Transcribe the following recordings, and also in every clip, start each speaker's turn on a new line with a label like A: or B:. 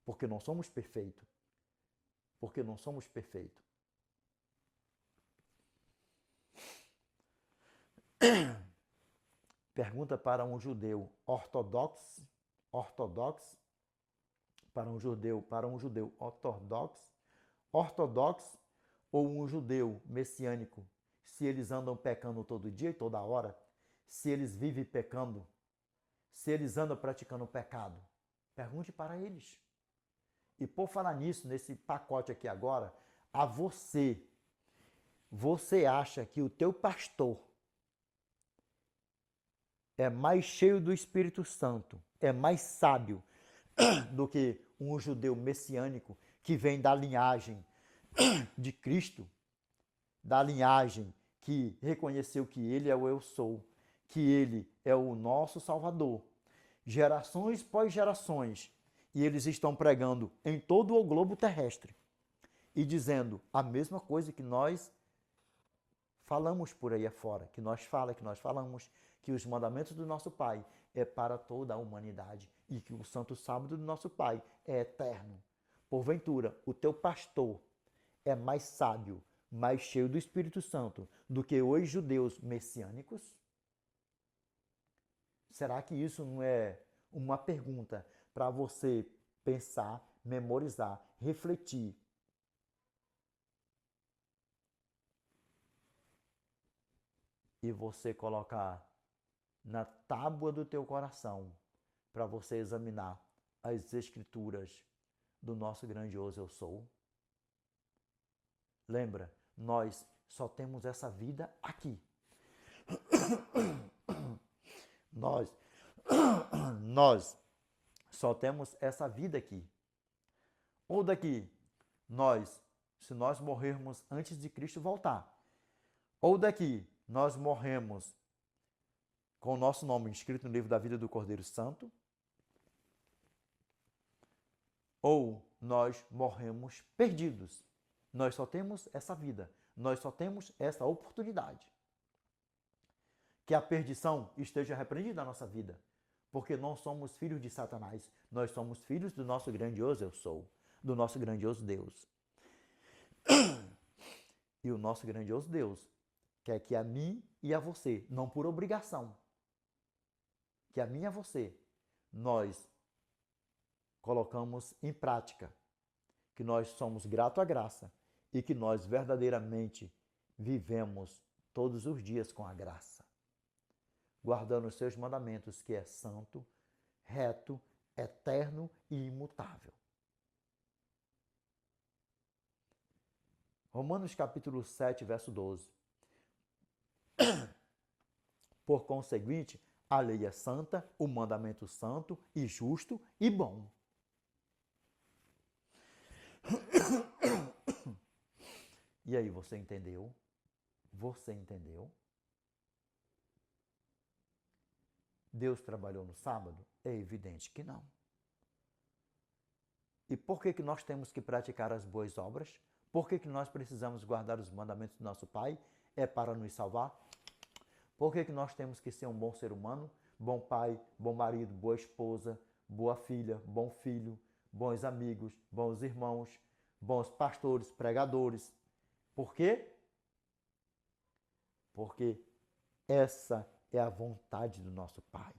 A: porque não somos perfeitos. Porque não somos perfeitos. Pergunta para um judeu ortodoxo, para um judeu ortodoxo ou um judeu messiânico, se eles andam pecando todo dia e toda hora, se eles vivem pecando, se eles andam praticando pecado. Pergunte para eles. E por falar nisso, nesse pacote aqui agora, a você acha que o teu pastor é mais cheio do Espírito Santo, é mais sábio do que um judeu messiânico que vem da linhagem de Cristo, da linhagem que reconheceu que Ele é o Eu Sou, que Ele é o nosso Salvador, gerações pós gerações, e eles estão pregando em todo o globo terrestre e dizendo a mesma coisa que nós falamos por aí afora, que nós falamos, que os mandamentos do nosso Pai é para toda a humanidade e que o Santo Sábado do nosso Pai é eterno. Porventura, o teu pastor é mais sábio, mais cheio do Espírito Santo do que os judeus messiânicos? Será que isso não é uma pergunta para você pensar, memorizar, refletir? E você colocar na tábua do teu coração para você examinar as escrituras do nosso grandioso Eu Sou? Lembra, nós só temos essa vida aqui. Nós só temos essa vida aqui. Ou daqui, se nós morrermos antes de Cristo voltar, ou daqui, nós morremos com o nosso nome inscrito no livro da vida do Cordeiro Santo, ou nós morremos perdidos. Nós só temos essa vida, nós só temos essa oportunidade. Que a perdição esteja repreendida na nossa vida, porque não somos filhos de Satanás, nós somos filhos do nosso grandioso Eu Sou, do nosso grandioso Deus. E o nosso grandioso Deus quer que a mim e a você, não por obrigação, que a mim e a você, nós colocamos em prática, que nós somos gratos à graça e que nós verdadeiramente vivemos todos os dias com a graça, guardando os seus mandamentos, que é santo, reto, eterno e imutável. Romanos capítulo 7, verso 12. Por conseguinte, a lei é santa, o mandamento santo e justo e bom. E aí, você entendeu? Você entendeu? Deus trabalhou no sábado? É evidente que não. E por que nós temos que praticar as boas obras? Por que nós precisamos guardar os mandamentos do nosso Pai? É para nos salvar? Por que nós temos que ser um bom ser humano? Bom pai, bom marido, boa esposa, boa filha, bom filho, bons amigos, bons irmãos, bons pastores, pregadores. Por quê? Porque essa é a vontade do nosso Pai.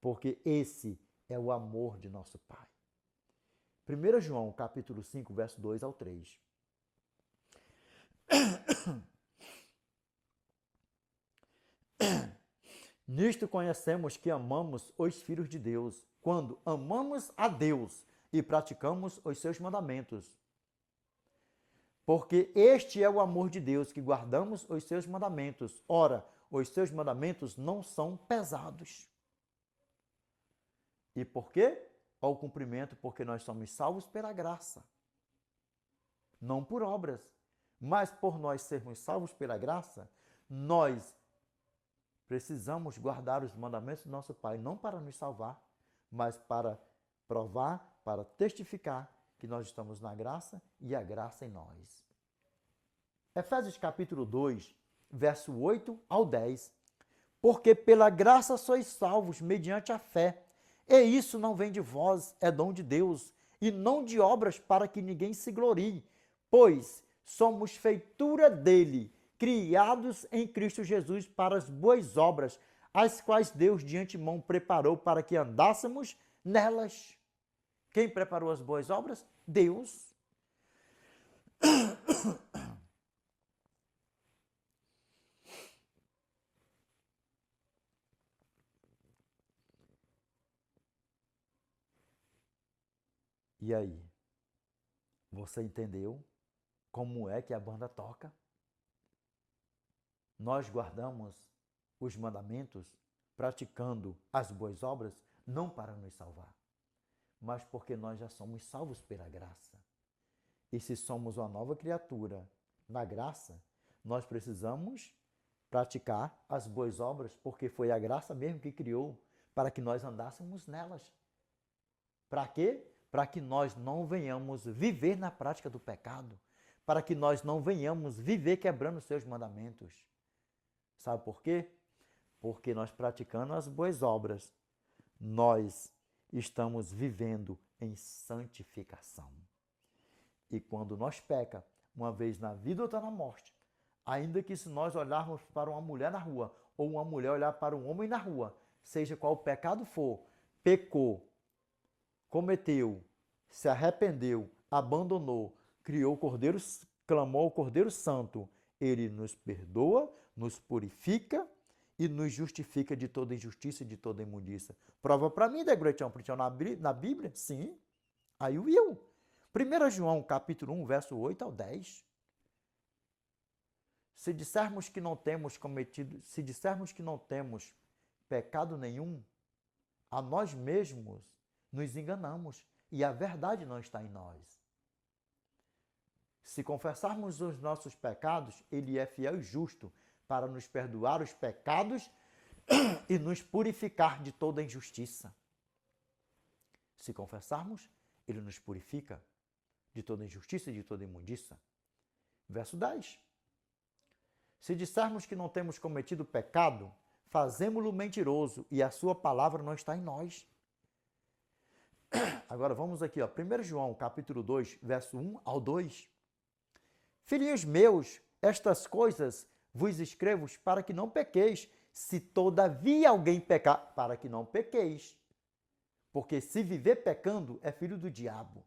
A: Porque esse é o amor de nosso Pai. 1 João, capítulo 5, verso 2 ao 3. Nisto conhecemos que amamos os filhos de Deus, quando amamos a Deus e praticamos os seus mandamentos. Porque este é o amor de Deus, que guardamos os seus mandamentos. Ora, os seus mandamentos não são pesados. E por quê? Ao cumprimento, porque nós somos salvos pela graça. Não por obras, mas por nós sermos salvos pela graça, nós precisamos guardar os mandamentos do nosso Pai, não para nos salvar, mas para provar, para testificar que nós estamos na graça e a graça em nós. Efésios capítulo 2, verso 8 ao 10. Porque pela graça sois salvos mediante a fé, e isso não vem de vós, é dom de Deus, e não de obras para que ninguém se glorie, pois somos feitura dele, criados em Cristo Jesus para as boas obras, as quais Deus de antemão preparou para que andássemos nelas. Quem preparou as boas obras? Deus. E aí? Você entendeu como é que a banda toca? Nós guardamos os mandamentos praticando as boas obras não para nos salvar, mas porque nós já somos salvos pela graça. E se somos uma nova criatura na graça, nós precisamos praticar as boas obras, porque foi a graça mesmo que criou para que nós andássemos nelas. Para quê? Para que nós não venhamos viver na prática do pecado, para que nós não venhamos viver quebrando os seus mandamentos. Sabe por quê? Porque nós praticando as boas obras, nós estamos vivendo em santificação. E quando nós peca, uma vez na vida ou outra na morte, ainda que se nós olharmos para uma mulher na rua, ou uma mulher olhar para um homem na rua, seja qual o pecado for, pecou, cometeu, se arrependeu, abandonou, criou o Cordeiro, clamou ao Cordeiro Santo, ele nos perdoa, nos purifica e nos justifica de toda injustiça e de toda imundícia. Prova para mim, Degretão, na Bíblia? Sim. Aí o eu. 1 João, capítulo 1, verso 8 ao 10. Se dissermos que não temos pecado nenhum, a nós mesmos nos enganamos e a verdade não está em nós. Se confessarmos os nossos pecados, ele é fiel e justo para nos perdoar os pecados e nos purificar de toda injustiça. Se confessarmos, ele nos purifica de toda injustiça e de toda imundícia. Verso 10. Se dissermos que não temos cometido pecado, fazemo-lo mentiroso e a sua palavra não está em nós. Agora vamos aqui, 1 João, capítulo 2, verso 1 ao 2. Filhinhos meus, estas coisas vos escrevo para que não pequeis, se todavia alguém pecar, para que não pequeis. Porque se viver pecando, é filho do diabo.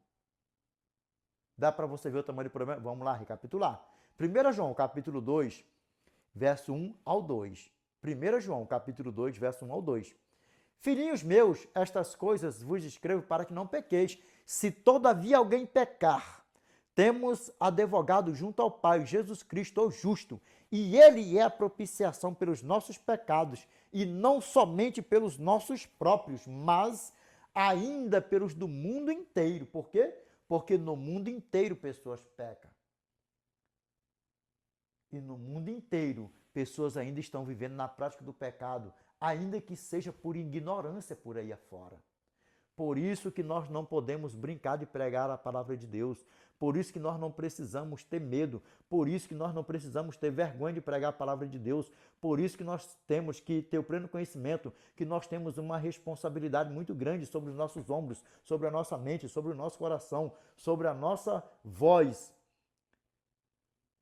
A: Dá para você ver o tamanho do problema? Vamos lá, recapitular. 1 João, capítulo 2, verso 1 ao 2. 1 João, capítulo 2, verso 1 ao 2. Filhinhos meus, estas coisas vos escrevo para que não pequeis. Se todavia alguém pecar, temos advogado junto ao Pai, Jesus Cristo, o justo, e ele é a propiciação pelos nossos pecados, e não somente pelos nossos próprios, mas ainda pelos do mundo inteiro. Por quê? Porque no mundo inteiro pessoas pecam. E no mundo inteiro pessoas ainda estão vivendo na prática do pecado, ainda que seja por ignorância por aí afora. Por isso que nós não podemos brincar de pregar a palavra de Deus. Por isso que nós não precisamos ter medo. Por isso que nós não precisamos ter vergonha de pregar a palavra de Deus. Por isso que nós temos que ter o pleno conhecimento que nós temos uma responsabilidade muito grande sobre os nossos ombros, sobre a nossa mente, sobre o nosso coração, sobre a nossa voz.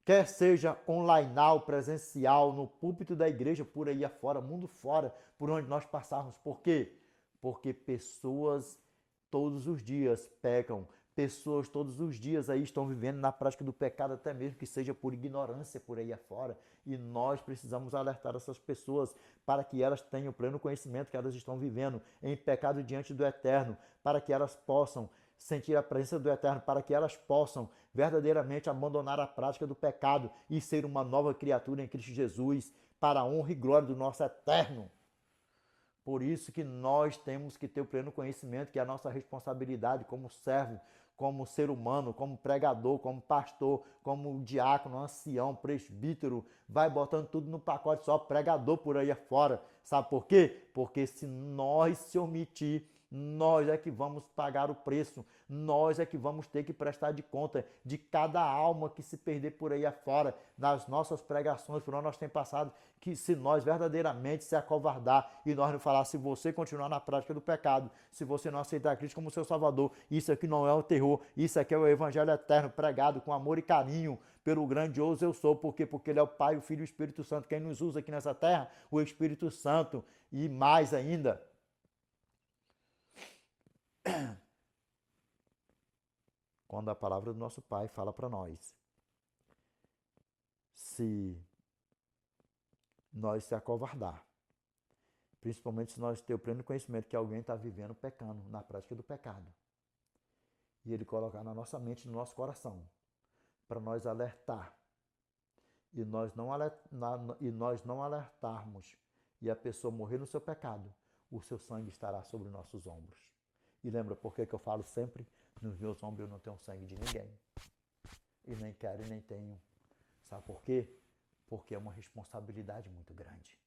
A: Quer seja online, presencial, no púlpito da igreja, por aí afora, mundo fora, por onde nós passarmos. Por quê? Porque pessoas todos os dias pecam, pessoas todos os dias aí estão vivendo na prática do pecado, até mesmo que seja por ignorância por aí afora. E nós precisamos alertar essas pessoas para que elas tenham pleno conhecimento que elas estão vivendo em pecado diante do Eterno, para que elas possam sentir a presença do Eterno, para que elas possam verdadeiramente abandonar a prática do pecado e ser uma nova criatura em Cristo Jesus, para a honra e glória do nosso Eterno. Por isso que nós temos que ter o pleno conhecimento que é a nossa responsabilidade como servo, como ser humano, como pregador, como pastor, como diácono, ancião, presbítero, vai botando tudo no pacote só, pregador por aí afora. Sabe por quê? Porque se nós se omitir Nós é que vamos pagar o preço, nós é que vamos ter que prestar de conta de cada alma que se perder por aí afora, nas nossas pregações, por onde nós temos passado, que se nós verdadeiramente se acovardar e nós não falar, se você continuar na prática do pecado, se você não aceitar Cristo como seu Salvador, isso aqui não é o terror, isso aqui é o Evangelho eterno, pregado com amor e carinho pelo grandioso eu sou, por quê? Porque Ele é o Pai, o Filho e o Espírito Santo, quem nos usa aqui nessa terra, o Espírito Santo, e mais ainda, quando a palavra do nosso Pai fala para nós, se nós se acovardar, principalmente se nós ter o pleno conhecimento que alguém está vivendo pecando, na prática do pecado, e ele colocar na nossa mente, no nosso coração, para nós alertar, e nós não alertarmos, e a pessoa morrer no seu pecado, o seu sangue estará sobre os nossos ombros. E lembra por que eu falo sempre, nos meus ombros eu não tenho sangue de ninguém. E nem quero e nem tenho. Sabe por quê? Porque é uma responsabilidade muito grande.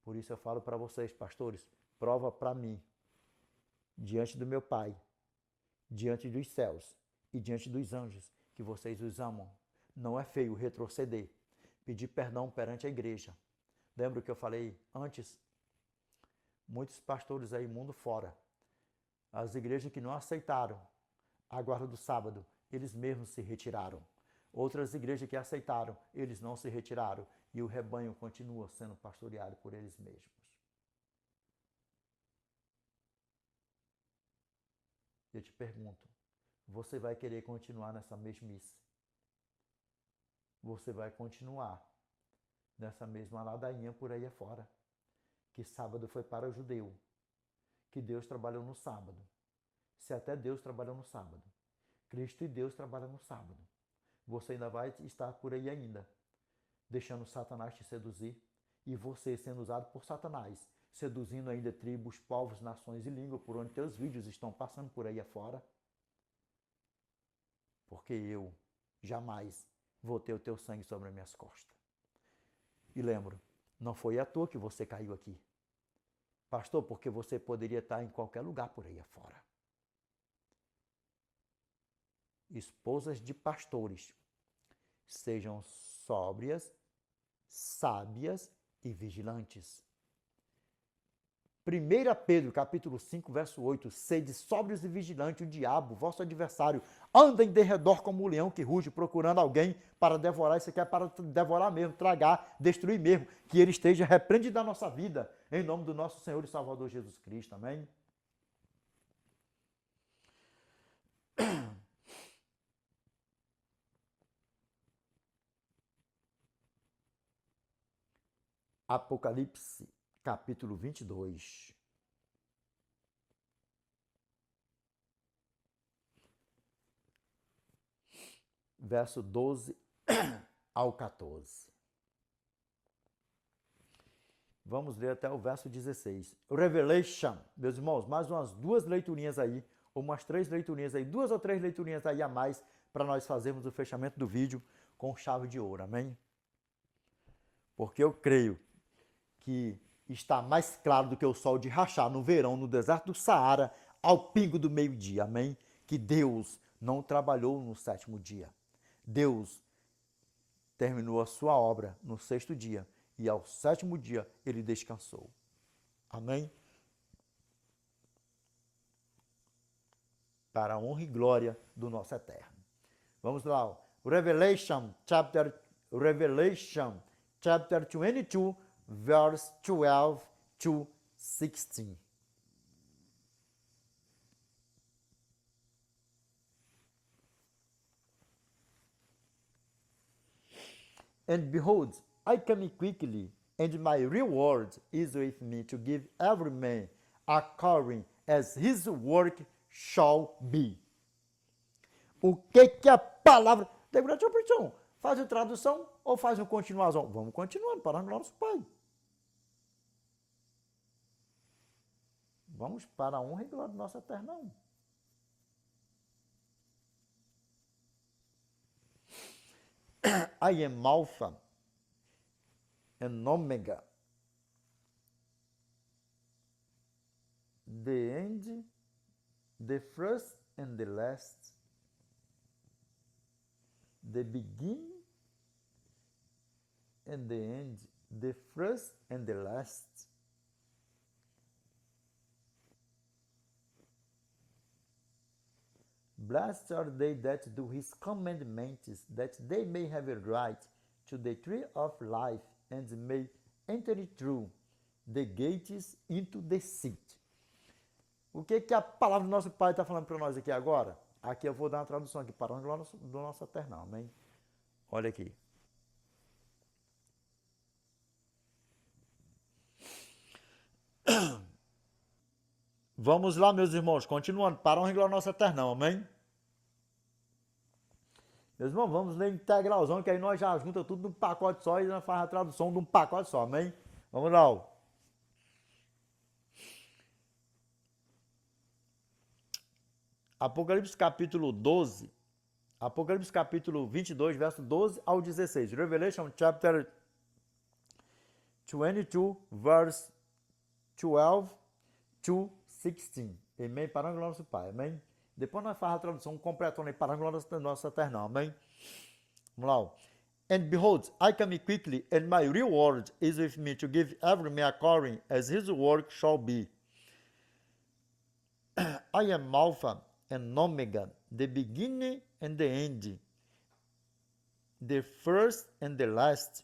A: Por isso eu falo para vocês, pastores, prova para mim, diante do meu Pai, diante dos céus e diante dos anjos, que vocês os amam. Não é feio retroceder, pedir perdão perante a igreja. Lembra o que eu falei antes? Muitos pastores aí, mundo fora, as igrejas que não aceitaram a guarda do sábado, eles mesmos se retiraram. Outras igrejas que aceitaram, eles não se retiraram. E o rebanho continua sendo pastoreado por eles mesmos. Eu te pergunto, você vai querer continuar nessa mesmice? Você vai continuar nessa mesma ladainha por aí afora? Que sábado foi para o judeu, que Deus trabalhou no sábado. Se até Deus trabalhou no sábado, Cristo e Deus trabalham no sábado, você ainda vai estar por aí ainda, deixando Satanás te seduzir, e você sendo usado por Satanás, seduzindo ainda tribos, povos, nações e língua, por onde teus vídeos estão passando por aí afora? Porque eu jamais vou ter o teu sangue sobre as minhas costas. E lembro, não foi à toa que você caiu aqui. Pastor, porque você poderia estar em qualquer lugar por aí afora. Esposas de pastores, sejam sóbrias, sábias e vigilantes. 1 Pedro, capítulo 5, verso 8, sede sóbrios e vigilantes, o diabo, vosso adversário, anda em derredor como um leão que ruge, procurando alguém para devorar. Isso aqui é para devorar mesmo, tragar, destruir mesmo, que ele esteja repreendido da nossa vida, em nome do nosso Senhor e Salvador Jesus Cristo, amém? Apocalipse, capítulo 22. Verso 12 ao 14. Vamos ler até o verso 16. Revelation, meus irmãos, mais umas 2 leiturinhas aí, ou umas 3 leiturinhas aí, 2 ou 3 leiturinhas aí a mais, para nós fazermos o fechamento do vídeo com chave de ouro, amém? Porque eu creio que está mais claro do que o sol de rachar no verão, no deserto do Saara, ao pingo do meio-dia, amém? Que Deus não trabalhou no 7º dia. Deus terminou a sua obra no 6º dia e ao 7º dia ele descansou. Amém? Para a honra e glória do nosso Eterno. Vamos lá. Revelation chapter 22, verse 12 to 16. And behold, I come quickly, and my reward is with me to give every man according as his work shall be. O que a palavra... Faz a tradução ou faz uma continuação? Vamos continuando, para o nosso Pai. Vamos para a honra e glória do nosso Eterno. I am Alpha and Omega, the end, the first and the last, the beginning and the end, the first and the last. Blessed are they that do his commandments, that they may have a right to the tree of life and may enter through the gates into the city. O que a palavra do nosso Pai está falando para nós aqui agora? Aqui eu vou dar uma tradução aqui para o do nosso eternal, amém? Olha aqui. Vamos lá, meus irmãos, continuando, para honra e glória nosso eternal, amém? Meus irmãos, vamos ler integralzão, que aí nós já junta tudo num pacote só e nós faz a tradução de um pacote só, amém? Vamos lá, ó. Apocalipse capítulo 12, Apocalipse capítulo 22, verso 12 ao 16. Revelation chapter 22, verse 12 to 16. Amém? Para a glória do nosso Pai, amém? Depois nós fazemos a tradução completona para a glória do nosso eternal, amém? Vamos lá. Ó. And behold, I come quickly, and my reward is with me to give every man according as his work shall be. I am Alpha and Omega, the beginning and the end, the first and the last.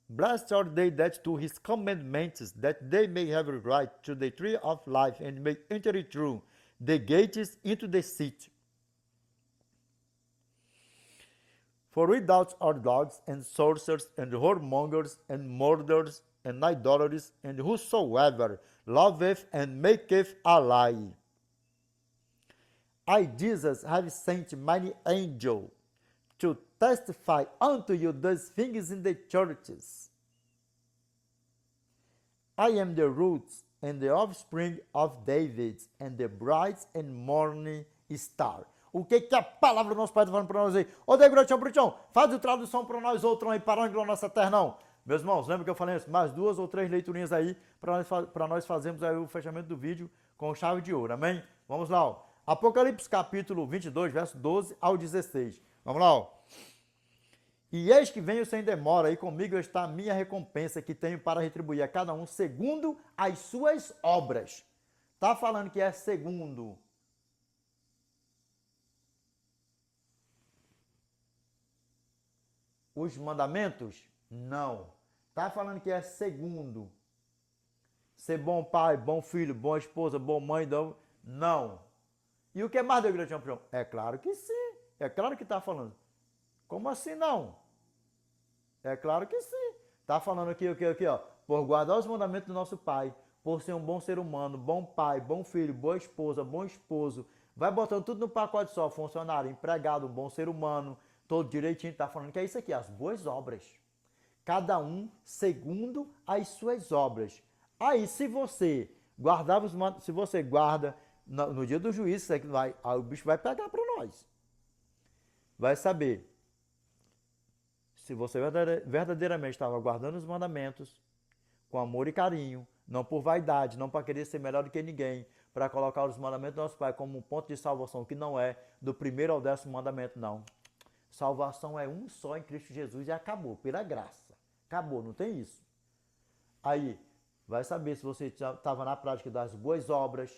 A: Blessed are they that do his commandments, that they may have a right to the tree of life and may enter through the gates into the city. For without are dogs and sorcerers and whoremongers and murderers and idolaters and whosoever loveth and maketh a lie. I, Jesus, have sent mine angel to testify unto you those things in the churches. I am the root and the offspring of David, and the bright and morning star. O que a palavra do nosso Pai está falando para nós aí? Ô, Degrotão, faz a tradução para nós outros aí, para o nosso eternão. Meus irmãos, lembra que eu falei isso? Mais 2 ou 3 leiturinhas aí, para nós fazermos aí o fechamento do vídeo com chave de ouro, amém? Vamos lá, ó. Apocalipse capítulo 22, verso 12 ao 16. Vamos lá, ó. E eis que venho sem demora, e comigo está a minha recompensa, que tenho para retribuir a cada um segundo as suas obras. Está falando que é segundo. Os mandamentos? Não. Está falando que é segundo. Ser bom pai, bom filho, boa esposa, boa mãe, não. E o que mais da igreja campeão? É claro que sim. É claro que está falando. Como assim não? É claro que sim. Está falando aqui, ó. Por guardar os mandamentos do nosso Pai, por ser um bom ser humano, bom pai, bom filho, boa esposa, bom esposo. Vai botando tudo no pacote só. Funcionário, empregado, um bom ser humano, todo direitinho. Está falando que é isso aqui, as boas obras. Cada um segundo as suas obras. Aí, se você guardava os mandamentos, se você guarda no dia do juízo, aí o bicho vai pegar para nós. Vai saber se você verdadeiramente estava guardando os mandamentos com amor e carinho, não por vaidade, não para querer ser melhor do que ninguém, para colocar os mandamentos do nosso Pai como um ponto de salvação, que não é do 1º ao 10º mandamento, não. Salvação é um só em Cristo Jesus e acabou, pela graça. Acabou, não tem isso. Aí, vai saber se você estava na prática das boas obras,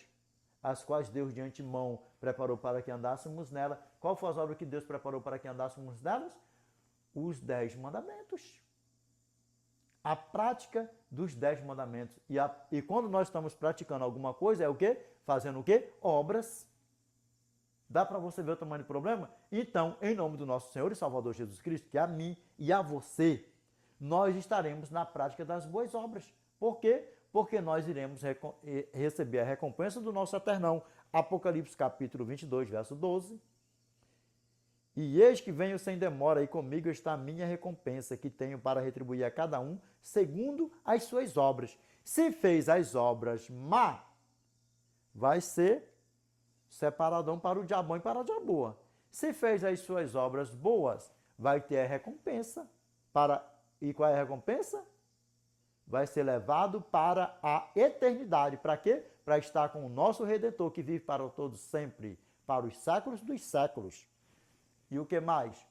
A: as quais Deus de antemão preparou para que andássemos nela. Qual foi as obras que Deus preparou para que andássemos nelas? Os 10 mandamentos. A prática dos 10 mandamentos. E quando nós estamos praticando alguma coisa, é o quê? Fazendo o quê? Obras. Dá para você ver o tamanho do problema? Então, em nome do nosso Senhor e Salvador Jesus Cristo, que a mim e a você, nós estaremos na prática das boas obras. Por quê? Porque nós iremos receber a recompensa do nosso eternão. Apocalipse capítulo 22, verso 12. E eis que venho sem demora, e comigo está a minha recompensa, que tenho para retribuir a cada um segundo as suas obras. Se fez as obras má, vai ser separadão para o diabão e para a diaboa. Se fez as suas obras boas, vai ter a recompensa. E qual é a recompensa? vai ser levado para a eternidade. Para quê? Para estar com o nosso Redentor, que vive para todos sempre, para os séculos dos séculos. E o que mais?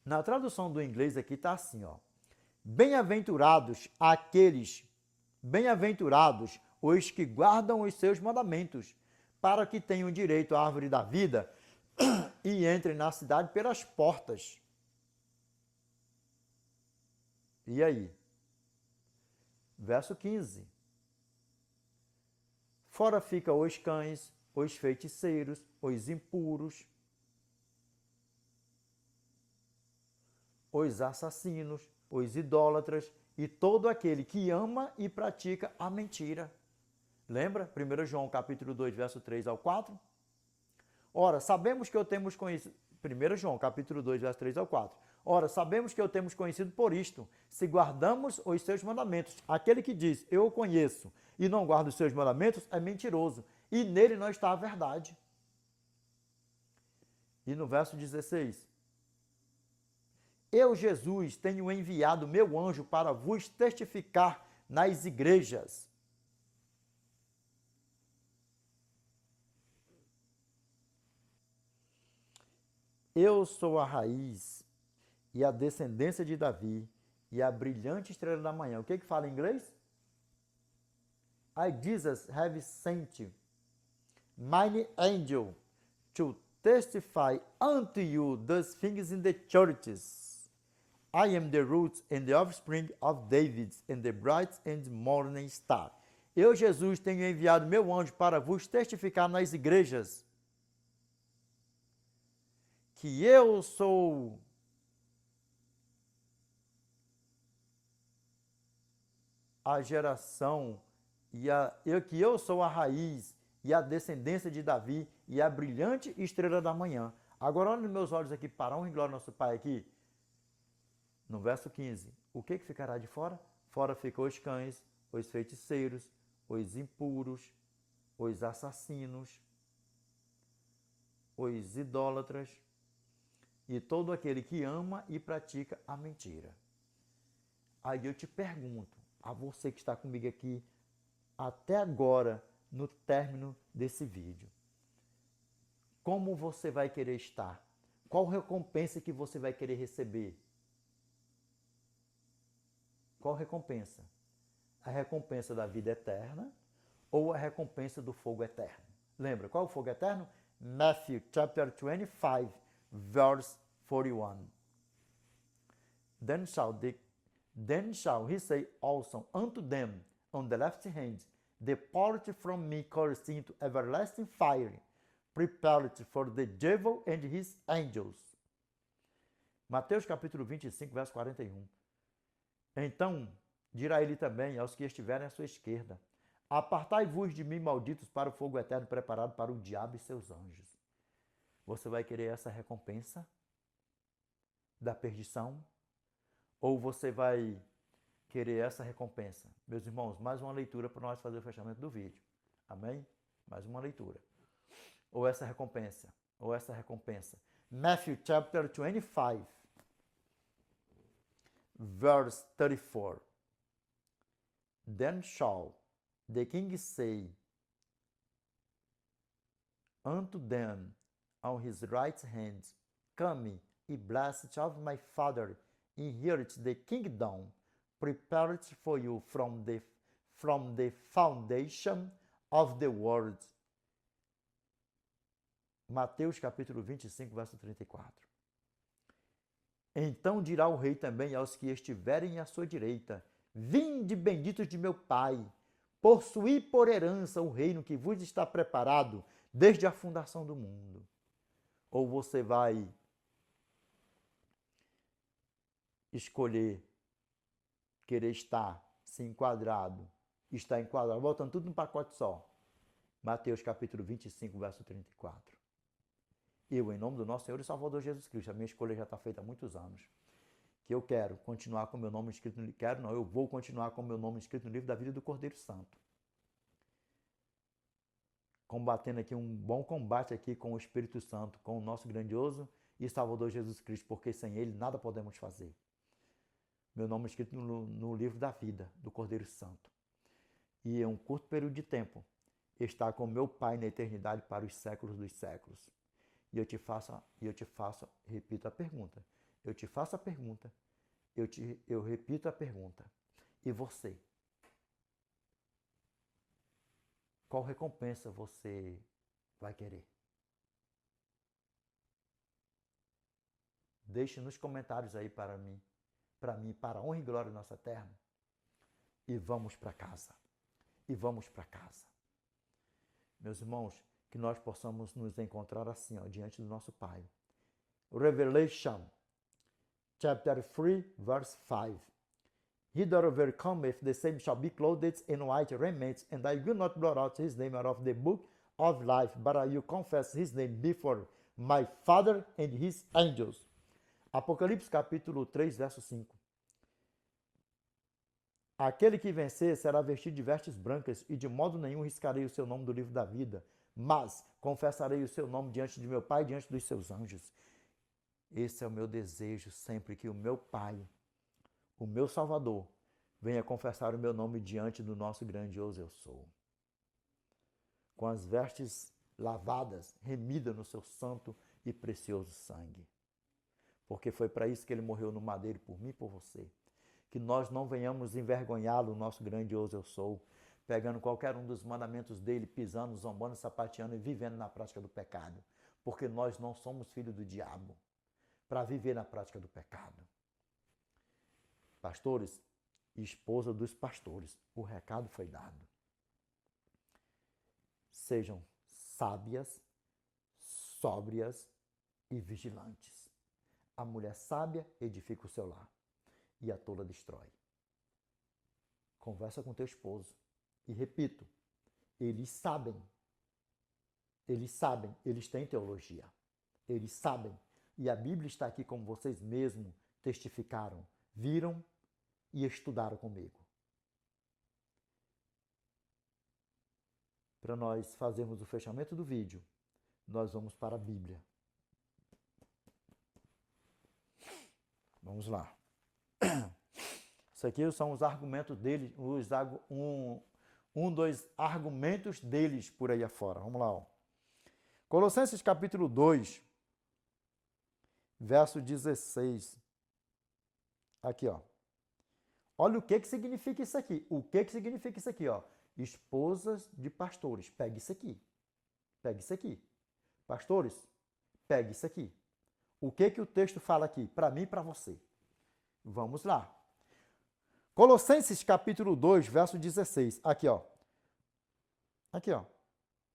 A: Na tradução do inglês aqui está assim, ó. Bem-aventurados os que guardam os seus mandamentos, para que tenham direito à árvore da vida e entrem na cidade pelas portas. E aí? Verso 15. Fora ficam os cães, os feiticeiros, os impuros, os assassinos, os idólatras e todo aquele que ama e pratica a mentira. Lembra? 1 João capítulo 2, verso 3 ao 4. Ora, sabemos que eu temos conhecido... 1 João capítulo 2, verso 3 ao 4. Ora, sabemos que eu temos conhecido por isto, se guardamos os seus mandamentos. Aquele que diz, eu o conheço, e não guarda os seus mandamentos, é mentiroso, e nele não está a verdade. E no verso 16, eu, Jesus, tenho enviado meu anjo para vos testificar nas igrejas. Eu sou a raiz e a descendência de Davi e a brilhante estrela da manhã. O que fala em inglês? I, Jesus, have sent mine angel to testify unto you those things in the churches. I am the root and the offspring of David and the bright and morning star. Eu, Jesus, tenho enviado meu anjo para vos testificar nas igrejas que eu sou a geração que eu sou a raiz e a descendência de Davi e a brilhante estrela da manhã. Agora olha nos meus olhos aqui para a honra e glória do nosso Pai aqui. No verso 15, o que ficará de fora? Fora ficam os cães, os feiticeiros, os impuros, os assassinos, os idólatras e todo aquele que ama e pratica a mentira. Aí eu te pergunto, a você que está comigo aqui até agora, no término desse vídeo, como você vai querer estar? Qual recompensa que você vai querer receber? Qual recompensa? A recompensa da vida eterna ou a recompensa do fogo eterno? Lembra, qual é o fogo eterno? Matthew chapter 25, verse 41. Then shall he say also unto them on the left hand, depart from me, cursed, into everlasting fire, prepared for the devil and his angels. Mateus capítulo 25, verso 41. Então dirá ele também aos que estiverem à sua esquerda, apartai-vos de mim, malditos, para o fogo eterno preparado para o diabo e seus anjos. Você vai querer essa recompensa da perdição? Ou você vai querer essa recompensa? Meus irmãos, mais uma leitura para nós fazer o fechamento do vídeo. Amém? Mais uma leitura. Ou essa recompensa. Matthew chapter 25, verse 34. Then shall the king say unto them on his right hand, come, ye blessed of my Father, inherit the kingdom prepared for you from the foundation of the world. Mateus capítulo 25, verso 34. Então dirá o rei também aos que estiverem à sua direita, vinde benditos de meu Pai, possuí por herança o reino que vos está preparado desde a fundação do mundo. Ou você vai escolher querer estar enquadrado, botando tudo num pacote só. Mateus capítulo 25, verso 34. Eu, em nome do nosso Senhor e Salvador Jesus Cristo, a minha escolha já está feita há muitos anos, que eu quero continuar com meu nome escrito no livro, eu vou continuar com meu nome escrito no livro da vida do Cordeiro Santo. Combatendo aqui um bom combate aqui com o Espírito Santo, com o nosso grandioso e Salvador Jesus Cristo, porque sem ele nada podemos fazer. Meu nome é escrito no livro da vida do Cordeiro Santo. E em um curto período de tempo, está com meu Pai na eternidade para os séculos dos séculos. E eu te faço, repito a pergunta. Eu te faço a pergunta, eu repito a pergunta. E você? Qual recompensa você vai querer? Deixe nos comentários aí para mim, para a honra e glória da nossa eterna. E vamos para casa. E vamos para casa. Meus irmãos, que nós possamos nos encontrar assim, diante do nosso Pai. Revelation, chapter 3, verse 5. He that overcometh, the same shall be clothed in white raiment, and I will not blot out his name out of the book of life, but I will confess his name before my Father and his angels. Apocalipse capítulo 3, verso 5. Aquele que vencer será vestido de vestes brancas, e de modo nenhum riscarei o seu nome do livro da vida, mas confessarei o seu nome diante de meu Pai e diante dos seus anjos. Esse é o meu desejo sempre, que o meu Pai, o meu Salvador, venha confessar o meu nome diante do nosso grandioso eu sou. Com as vestes lavadas, remidas no seu santo e precioso sangue. Porque foi para isso que ele morreu no madeiro, por mim e por você. Que nós não venhamos envergonhá-lo, o nosso grandioso eu sou, pegando qualquer um dos mandamentos dele, pisando, zombando, sapateando e vivendo na prática do pecado. Porque nós não somos filhos do diabo para viver na prática do pecado. Pastores e esposa dos pastores, o recado foi dado. Sejam sábias, sóbrias e vigilantes. A mulher sábia edifica o seu lar e a tola destrói. Conversa com teu esposo. E repito, eles sabem, eles têm teologia. Eles sabem. E a Bíblia está aqui como vocês mesmos testificaram, viram e estudaram comigo. Para nós fazermos o fechamento do vídeo, nós vamos para a Bíblia. Vamos lá. Isso aqui são os argumentos deles, dos argumentos deles por aí afora. Vamos lá. Colossenses capítulo 2, verso 16. Aqui, olha o que significa isso aqui. O que significa isso aqui, Esposas de pastores. Pegue isso aqui. Pegue isso aqui. Pastores, pegue isso aqui. O que o texto fala aqui? Para mim e para você. Vamos lá. Colossenses capítulo 2, verso 16. Aqui, Aqui,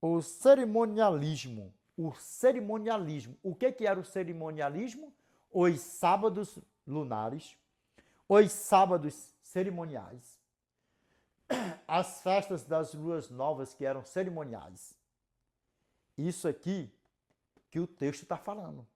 A: O cerimonialismo. O cerimonialismo. O que era o cerimonialismo? Os sábados lunares. Os sábados cerimoniais. As festas das luas novas que eram cerimoniais. Isso aqui que o texto está falando.